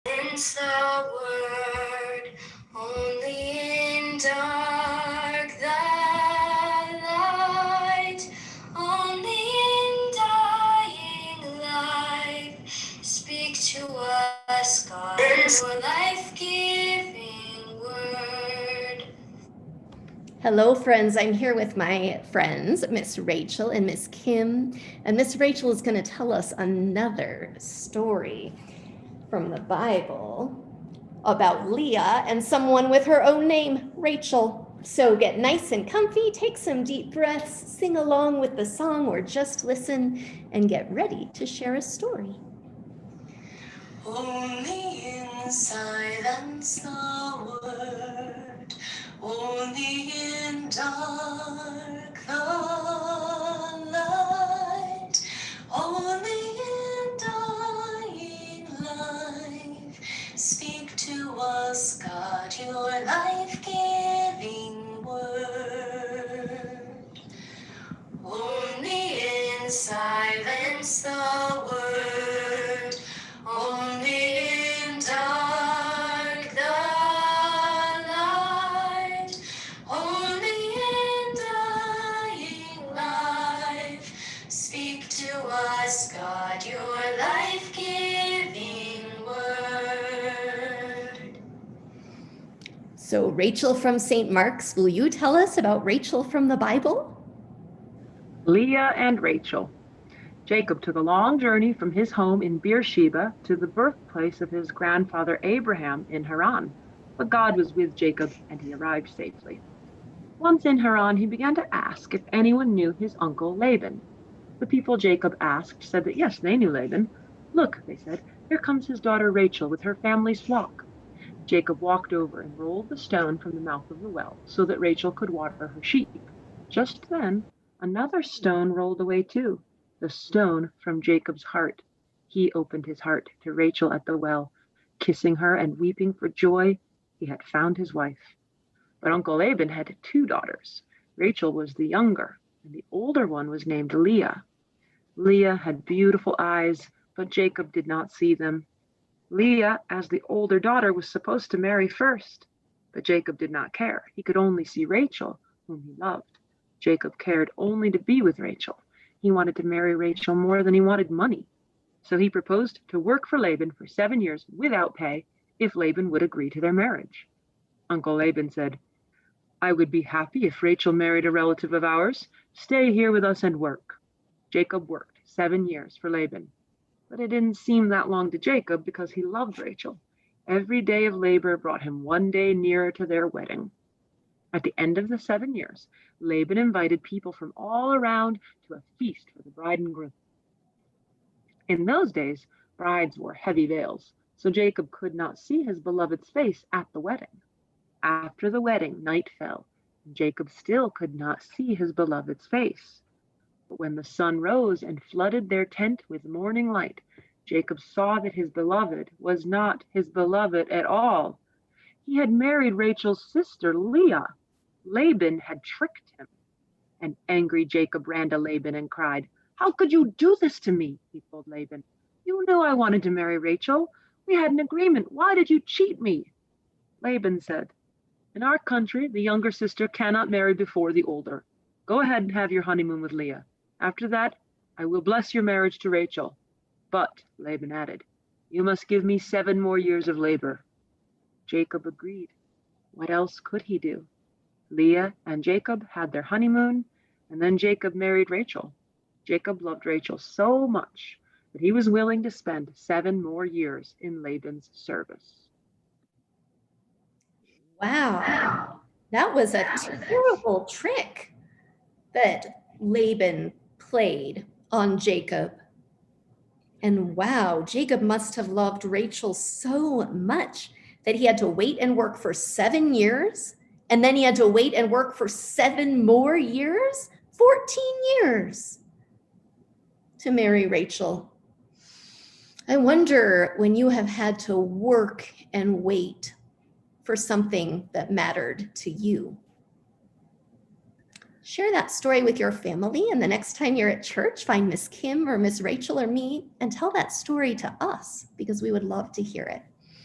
Silence the word, only in dark the light, only in dying life. Speak to us, God, your life-giving word. Hello, friends. I'm here with my friends, Miss Rachel and Miss Kim. And Miss Rachel is going to tell us another story from the Bible about Leah and someone with her own name, Rachel. So get nice and comfy, take some deep breaths, sing along with the song, or just listen and get ready to share a story. Only in silence the word, only in dark the light, only in dying life. Speak to us, God, your life-giving word. Only in silence the word, only in dark the light, only in dying life. Speak to us, God, your life-giving word. So Rachel from St. Mark's, will you tell us about Rachel from the Bible? Leah and Rachel. Jacob took a long journey from his home in Beersheba to the birthplace of his grandfather Abraham in Haran. But God was with Jacob and he arrived safely. Once in Haran, he began to ask if anyone knew his uncle Laban. The people Jacob asked said that yes, they knew Laban. Look, they said, here comes his daughter Rachel with her family's flock. Jacob walked over and rolled the stone from the mouth of the well so that Rachel could water her sheep. Just then, another stone rolled away too, the stone from Jacob's heart. He opened his heart to Rachel at the well, kissing her and weeping for joy. He had found his wife. But Uncle Laban had two daughters. Rachel was the younger, and the older one was named Leah. Leah had beautiful eyes, but Jacob did not see them. Leah, as the older daughter, was supposed to marry first, but Jacob did not care. He could only see Rachel, whom he loved. Jacob cared only to be with Rachel. He wanted to marry Rachel more than he wanted money. So he proposed to work for Laban for 7 years without pay if Laban would agree to their marriage. Uncle Laban said, I would be happy if Rachel married a relative of ours. Stay here with us and work. Jacob worked 7 years for Laban. But it didn't seem that long to Jacob because he loved Rachel. Every day of labor brought him one day nearer to their wedding. At the end of the 7 years, Laban invited people from all around to a feast for the bride and groom. In those days, brides wore heavy veils, so Jacob could not see his beloved's face at the wedding. After the wedding, night fell, and Jacob still could not see his beloved's face. But when the sun rose and flooded their tent with morning light, Jacob saw that his beloved was not his beloved at all. He had married Rachel's sister, Leah. Laban had tricked him. And angry Jacob ran to Laban and cried, How could you do this to me? He told Laban. You knew I wanted to marry Rachel. We had an agreement. Why did you cheat me? Laban said, In our country, the younger sister cannot marry before the older. Go ahead and have your honeymoon with Leah. After that, I will bless your marriage to Rachel. But, Laban added, you must give me 7 more years of labor. Jacob agreed. What else could he do? Leah and Jacob had their honeymoon, and then Jacob married Rachel. Jacob loved Rachel so much that he was willing to spend 7 more years in Laban's service. Wow, that was a terrible trick that Laban played on Jacob. And wow, Jacob must have loved Rachel so much that he had to wait and work for 7 years, and then he had to wait and work for 7 more years, 14 years to marry Rachel. I wonder when you have had to work and wait for something that mattered to you. Share that story with your family, and the next time you're at church, find Miss Kim or Miss Rachel or me and tell that story to us because we would love to hear it.